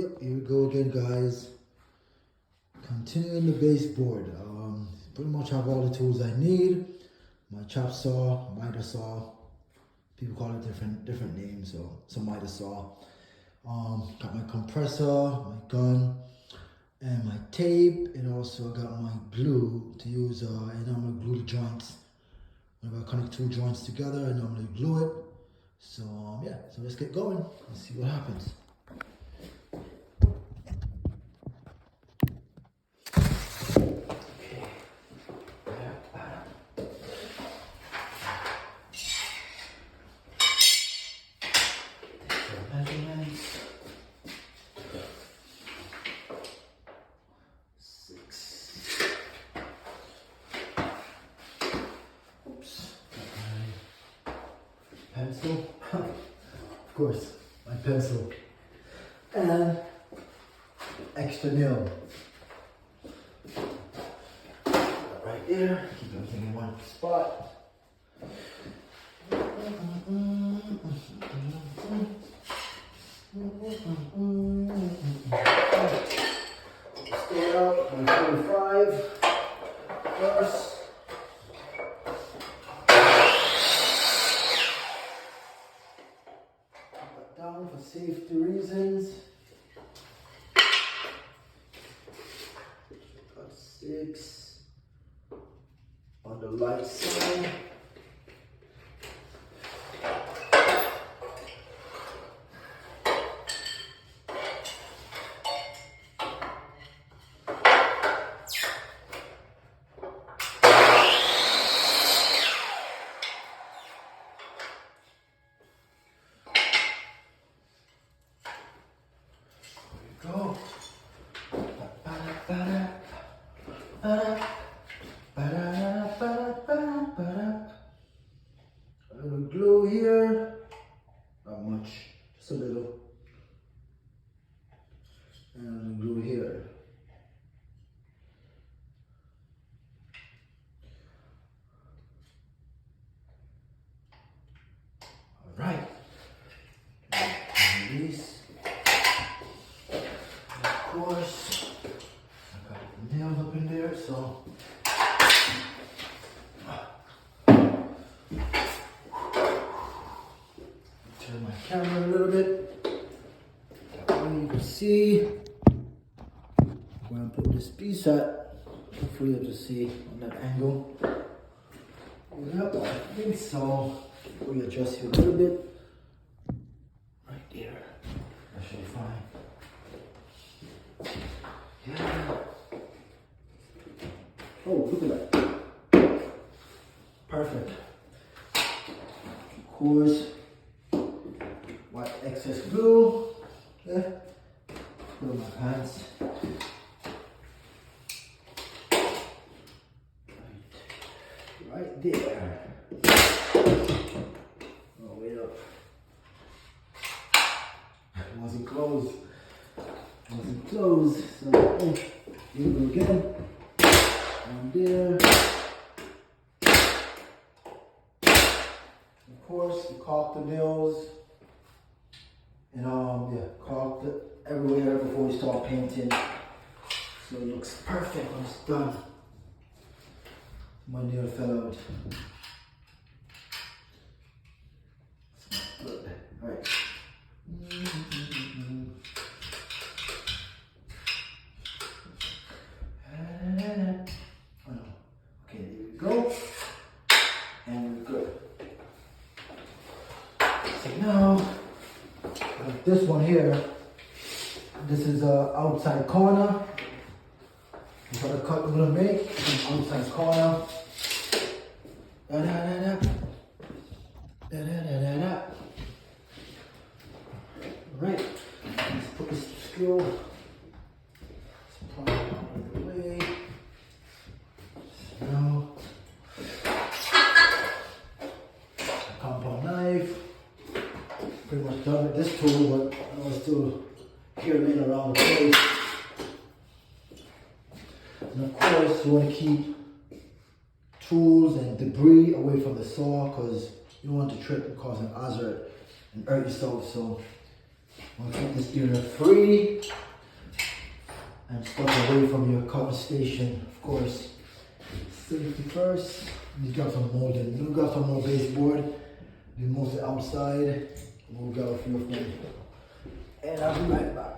Here we go again, guys. Continuing the baseboard. Pretty much have all the tools I need. My chop saw, miter saw. People call it different names. So it's a miter saw. Got my compressor, my gun, and my tape, and also got my glue to use. And I'm gonna glue the joints. Whenever I connect two joints together, I normally glue it. So yeah, so let's get going and see what happens. Pencil, of course, my pencil, and extra nail. Right there, keep everything in one spot. Start out with 25 first. Down for safety reasons. Got 6 on the light side. Go. A little glue here, not much, just a little, and a little glue here. All right, release. Of course, I got the nails up in there, so turn my camera a little bit. That way you can see where I put this piece at. Hopefully you'll just see on that angle. Yep, I think so. We adjust here a little bit. Right there. That should be fine. Yeah. Oh, look at that. Perfect. Of course, wipe excess glue. Okay. Put on my pants. Right there. Oh, wait up. It wasn't closed. It wasn't closed. So, oh, here we go again. Down there. Of course, you caulk the nails. And yeah, caulk it everywhere before you start painting. So it looks perfect when it's done. My nail fell out. Good. Alright. Okay, there we go. And we're good. So now, this one here, this is a outside corner. For the cut we're gonna make, an outside corner. Da da da da. Da da da da da. Alright, let's put this screw. Let's put it out of the way. So now, a compound knife. Pretty much done with this tool, but I was still here laying around the place. And of course, you want to keep tools and debris away from the saw because you don't want to trip and cause an hazard and hurt yourself. So Want to keep this unit free and stuff away from your cutting station, of course. Safety first. You got some molding. You got some more baseboard. Do mostly outside. We'll get a few of them. And I'll be right back.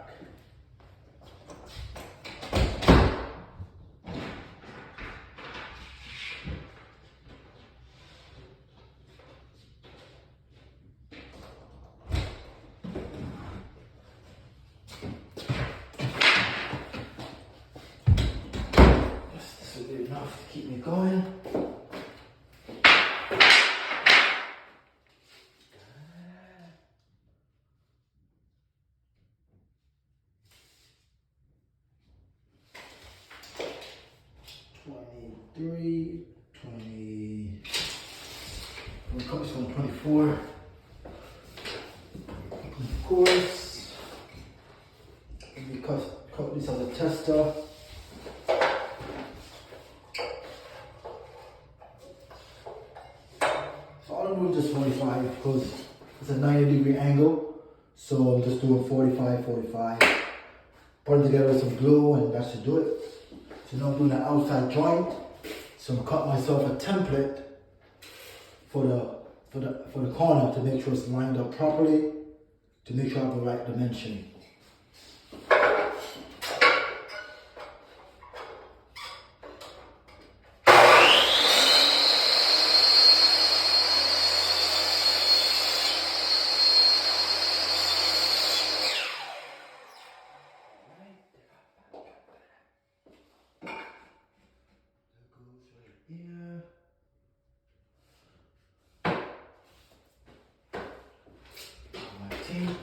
This will be enough to keep me going. Three, 20, we'll cut this one 24. Of course, we cut this as a tester. So all I'm doing is just 45 because it's a 90-degree angle. So I'm just doing 45, 45. Putting together with some glue and that should do it. So now I'm doing an outside joint. So I'm cut myself a template for the corner to make sure it's lined up properly, to make sure I have the right dimension. Here. My tape.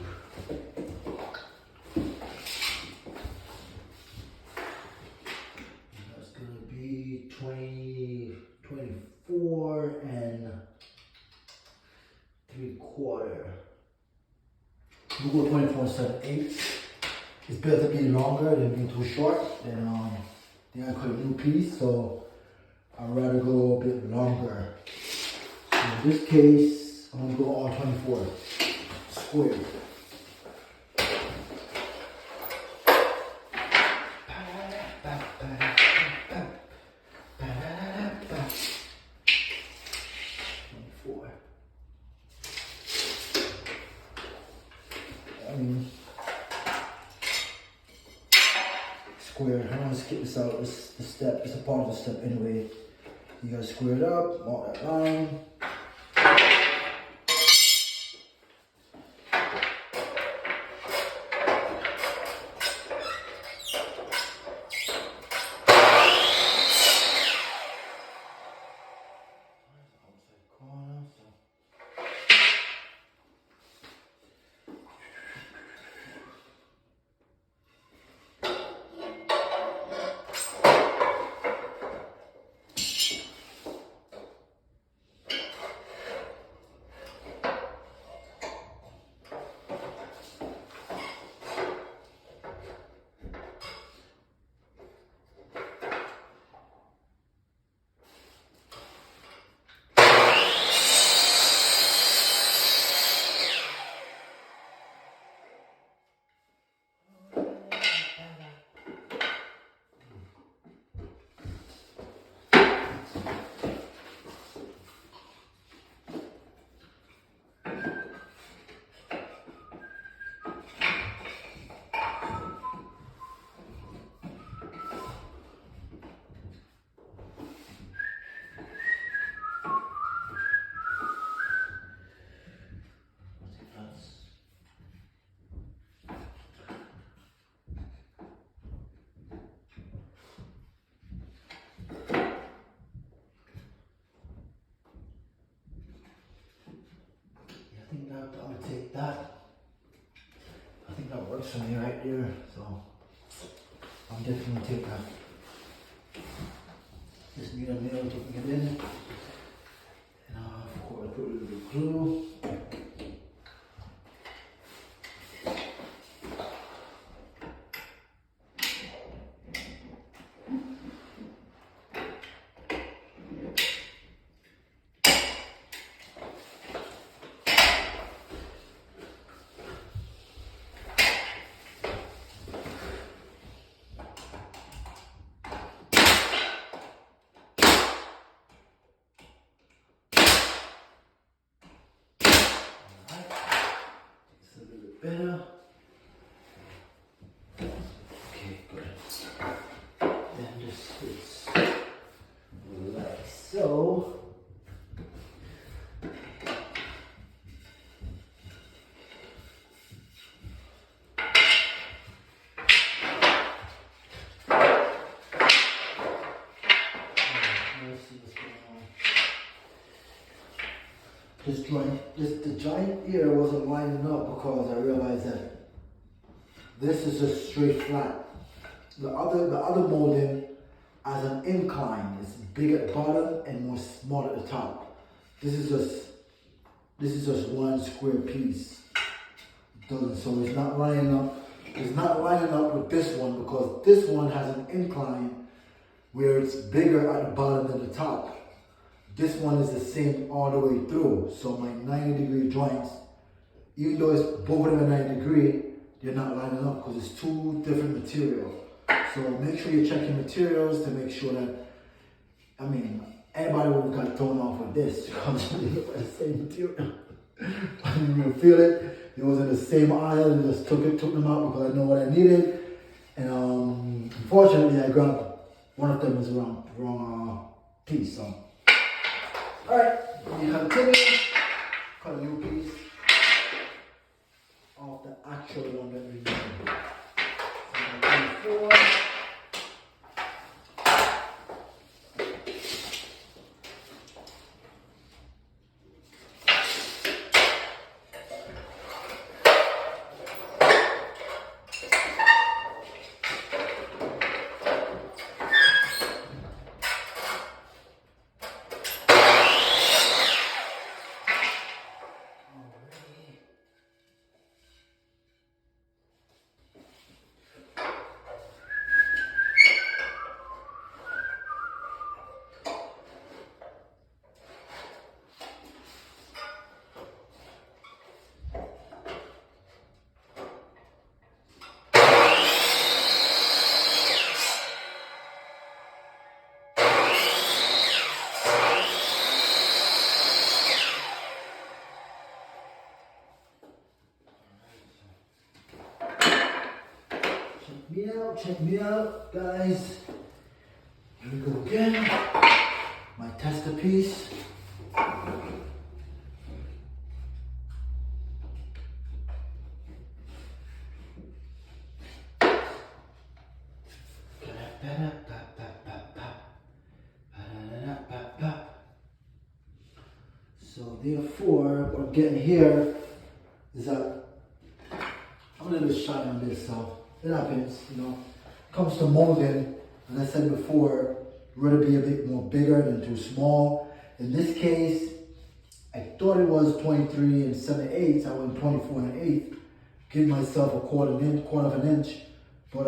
That's gonna be 20, 24 and 3/4. We'll go 24 7/8. It's better to be longer than being too short. Then I cut a new piece, so I'd rather go a bit longer. In this case, I'm gonna go all 24 square. Square. I don't want to skip this out. It's the step. It's a part of the step anyway. You gotta square it up, mark that line. I'll take that. I think that works for me right there, so I'm definitely gonna take that. Just need a nail to get in. And of course put a little bit of glue. better. Okay, good. Then this is like so. Let's see what's going on. The joint here wasn't lining up because I realized that this is just straight flat. The other molding has an incline. It's big at the bottom and more small at the top. This is just one square piece. So it's not lining up. It's not lining up with this one because this one has an incline where it's bigger at the bottom than the top. This one is the same all the way through. So my 90-degree joints, even though it's both of them at 90 degree, they're not lining up because it's two different material. So make sure you check your materials to make sure that, I mean, anybody would have got thrown off with this because the same material. I didn't even feel it. It was in the same aisle and just took them out because I know what I needed. And unfortunately, I grabbed one of them as wrong piece. So, all right, we continue. Cut a new piece of the actual one that we need. So 24. Check me out, guys. Here we go again. My tester piece. So therefore, what I'm getting here is that I'm a little shy on this, so it happens, you know. Comes to molding, as I said before, rather be a bit more bigger than too small. In this case, I thought it was 23 and 7/8. I went 24 and 1/8. Give myself a quarter of an inch, but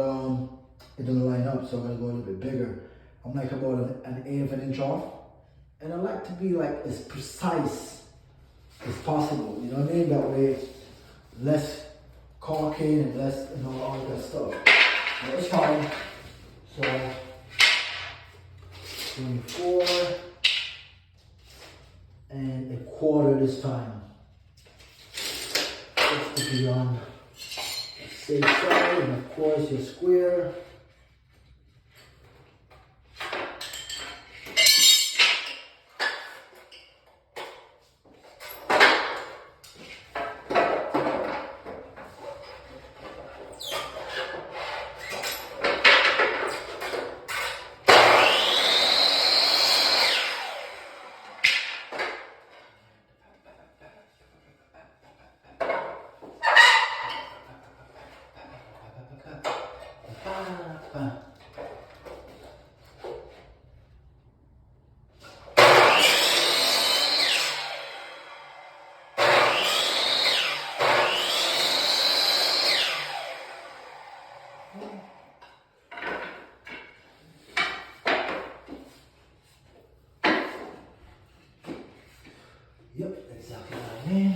it didn't line up, so I'm gonna go a little bit bigger. I'm like about an 1/8 of an inch off, and I like to be like as precise as possible. You know what I mean? That way, less caulking and less, you know, all that stuff. So it's fine. So 24 and a quarter this time. Just to be on the safe side, and of course your square. Yep, exactly what I mean.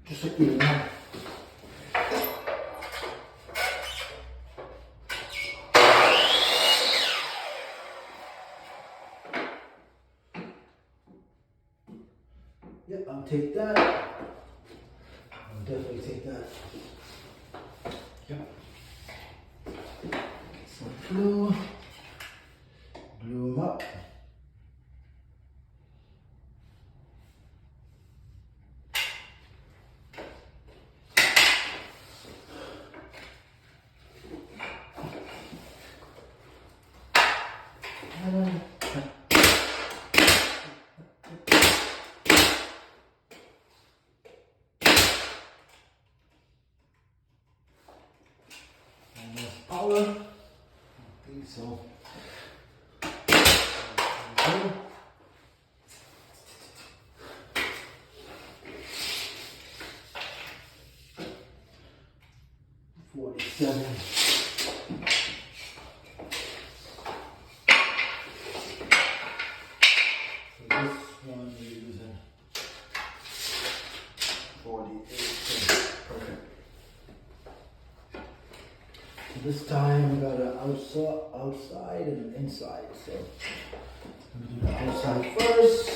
Just like you know. Yeah, I'll take that. I'll definitely take that. Yeah. Some glue. Glue them up. Power. I think so. Okay. 47. So this one we're using 48. Perfect. This time we got an outside and an inside. So let me do the outside first.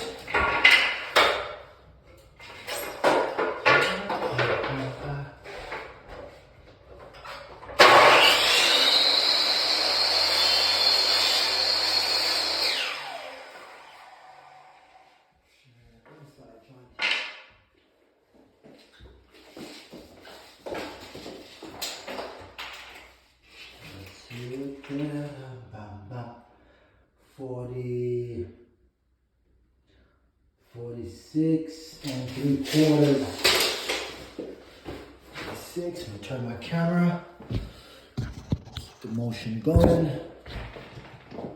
Bam, bam. 40, 46 and 3/4. 46. I'm gonna turn my camera. Keep the motion going.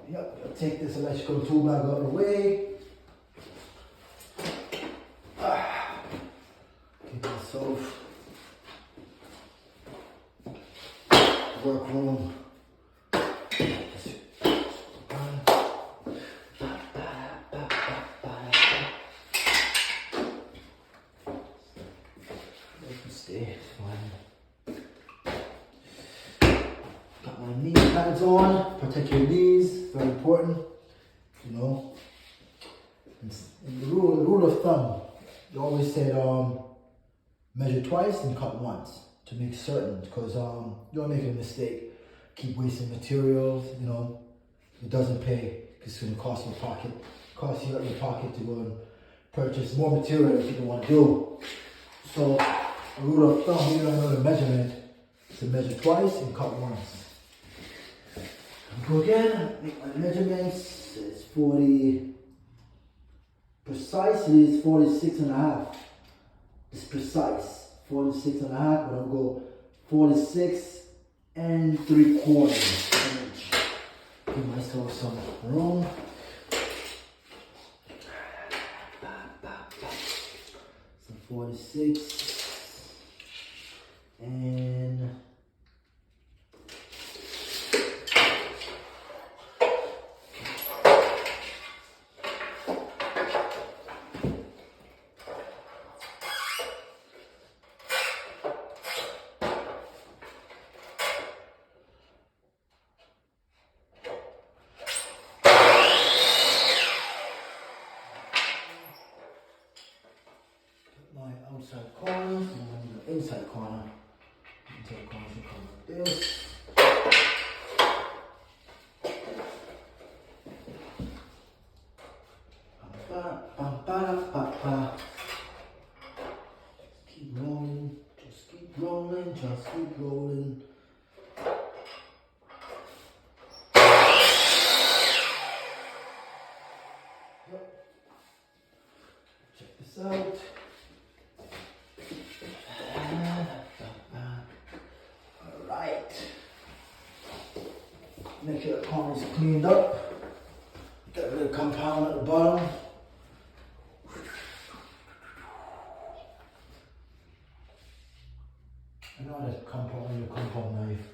Yep, I'll take this electrical tool bag out of the way. Get myself workroom. Got my knee pads on, protect your knees, very important, you know. And the rule of thumb, you always say measure twice and cut once to make certain, because you don't make a mistake, keep wasting materials, you know, it doesn't pay, because it's going to cost you out of your pocket to go and purchase more material if you don't want to do. So a rule of thumb, you don't know the measurement, to measure twice and cut once. Go again, make my measurements. It's 40, precisely it's 46 and a half. It's precise, 46 and a half, but I'll go 46 and 3/4 inch. Give myself some room. So 46 and my outside corner, and the inside corner. Inside corner should come like this. Keep rolling, just keep rolling, just keep rolling. Yep. Check this out. Alright. Make sure the corner is cleaned up. Get rid of the compound at the bottom. I know there's compound in your compound knife.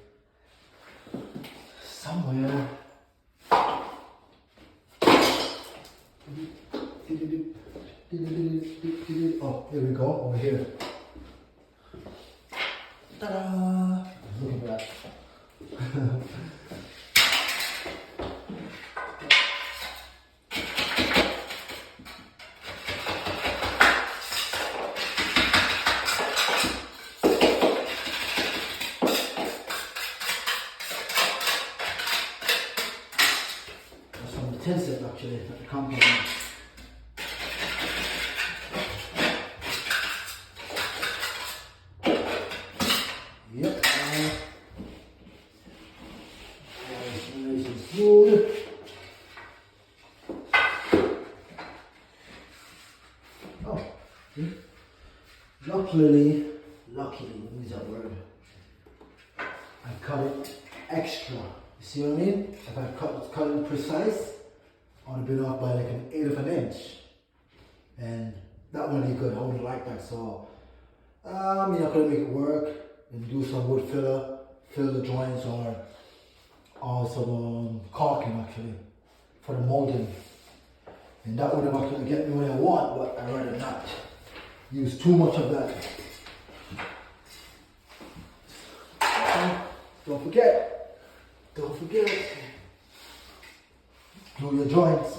Somewhere. Oh, here we go, over here. Ta-da! Look at that. That's from the tin set actually, at the compound. Yep. Nice and smooth. Oh, luckily, what is that word? I cut it extra. You see what I mean? If I cut it precise, I would have been off by like an eighth of an inch. And that wouldn't be good. I wouldn't like that. So, you're not going to make it work and do some wood filler, fill the joints or some caulking actually for the molding. And that would have actually get me what I want, but I'd rather not use too much of that. Don't forget, do your joints.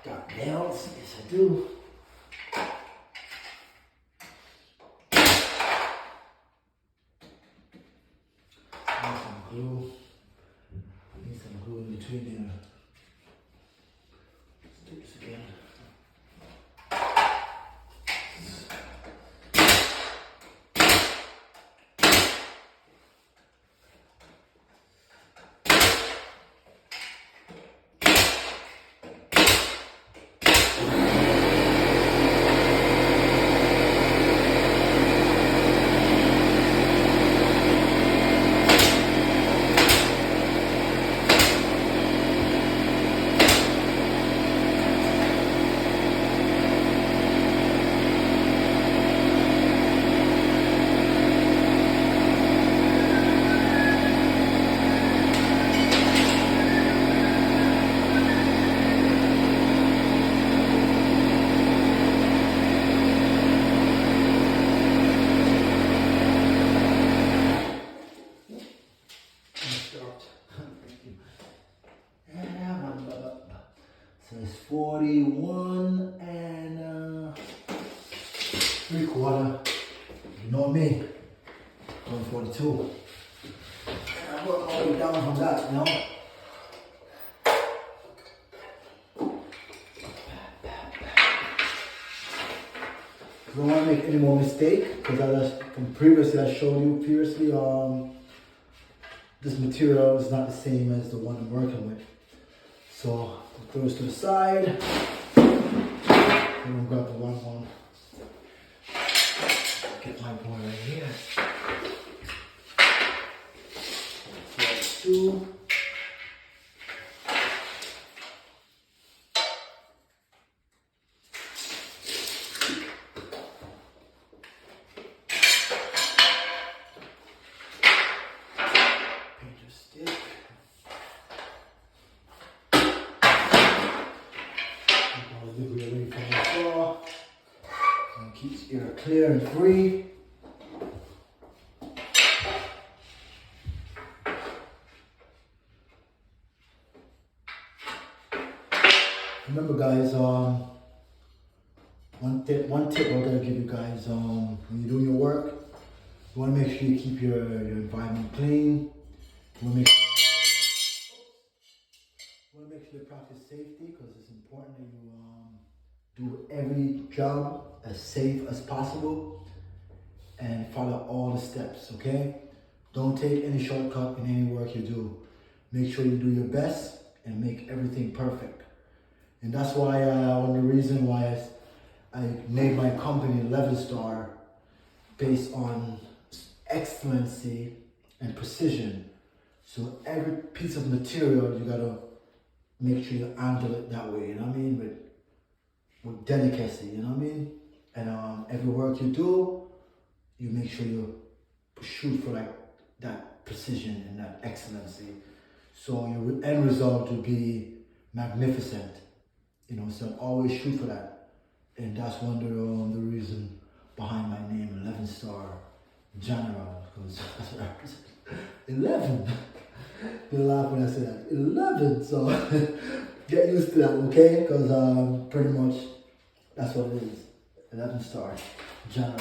Got nails? Yes, I do. Need some glue. Need some glue in between there. Let's do this again. So it's 41 and 3/4. You know me. Going 42. And I work all the way down from that, you know. You don't want to make any more mistake because I showed you previously, this material is not the same as the one I'm working with. So I'll throw this to the side. I'm gonna grab the one. Get my boy right here. Two. Keeps air clear and free. Remember guys, one tip I'm gonna give you guys, when you're doing your work, you wanna make sure you keep your environment clean. You wanna make sure you practice safety because it's important that you do every job as safe as possible and follow all the steps, okay? Don't take any shortcut in any work you do. Make sure you do your best and make everything perfect. And that's why, one of the reasons why I named my company 11 Star based on excellency and precision. So every piece of material, you gotta make sure you handle it that way, you know what I mean? With delicacy, you know what I mean? And every work you do, you make sure you shoot for like that precision and that excellency. So your end result will be magnificent, you know, so always shoot for that. And that's one of the reason behind my name, 11 Star General, because 11. They laugh when I say that. 11, so get used to that, okay? Because pretty much that's what it is. 11 Star General.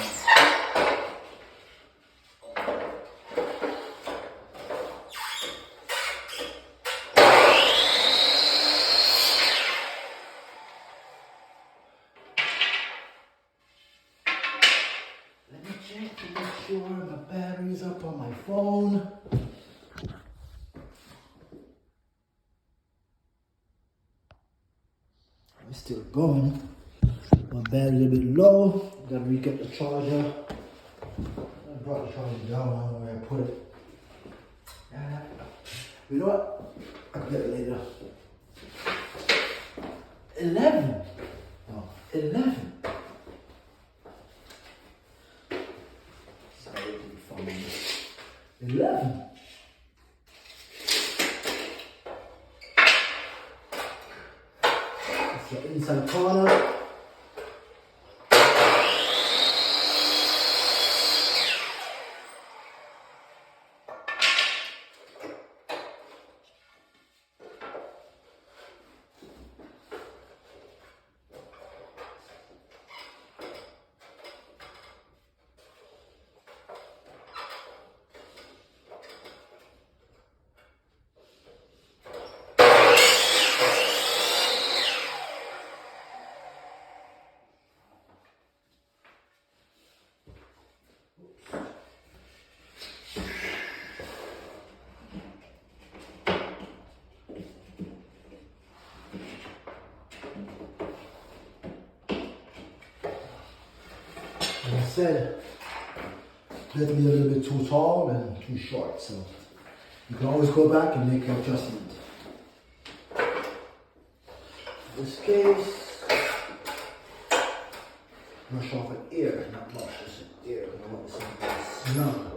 Let me check to make sure my battery's up on my phone. It's still going. My battery's a bit low. Gotta re-get the charger. I brought the charger down. I don't know where I put it. You know what? I'll get it later. 11. Oh, 11. Sorry to be funny. 11. It's the inside corner. Like I said, let me be a little bit too tall and too short, so you can always go back and make an adjustment. In this case, brush off an ear, not brush, just an ear. I want something snug.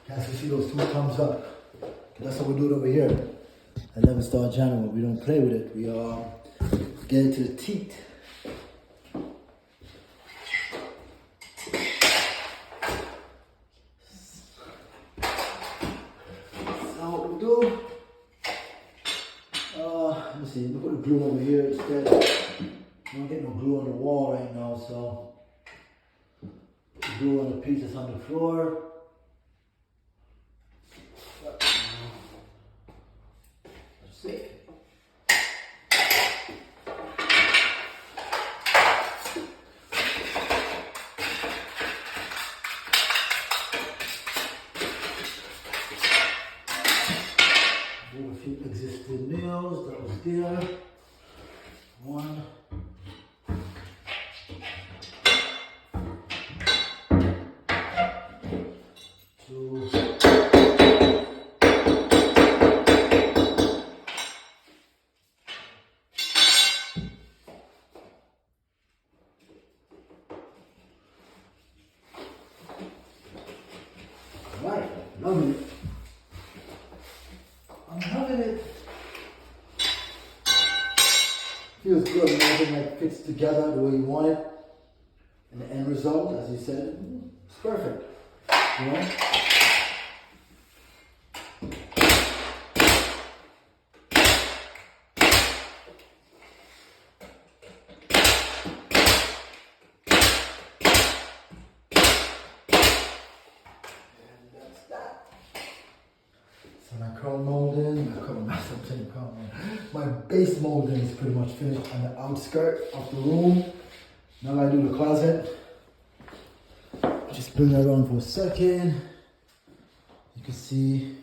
Guys, you see those 2 thumbs up. That's how we do it over here. 11 Star General. We don't play with it. We get into the teeth. So what we do, let me see, we put the glue over here instead. We don't get no glue on the wall right now, so put the glue on the piece that's on the floor. Move a few existing nails that was there. 1. 2. Right, loving it. I'm loving it. Feels good when everything like fits together the way you want it. And the end result, as you said, it's perfect. You know? 10 pound molding. I couldn't mess up 10 pound. My base molding is pretty much finished on the outskirt of the room. Now I do the closet. Just bring that around for a second. You can see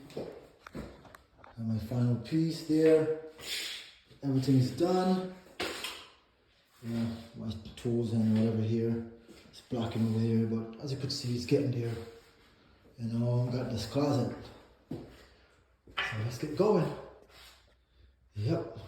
my final piece there. Everything is done. Yeah, my tools and whatever here. It's blocking over here, but as you can see, it's getting there. You know, I've got this closet. So let's get going. Yep.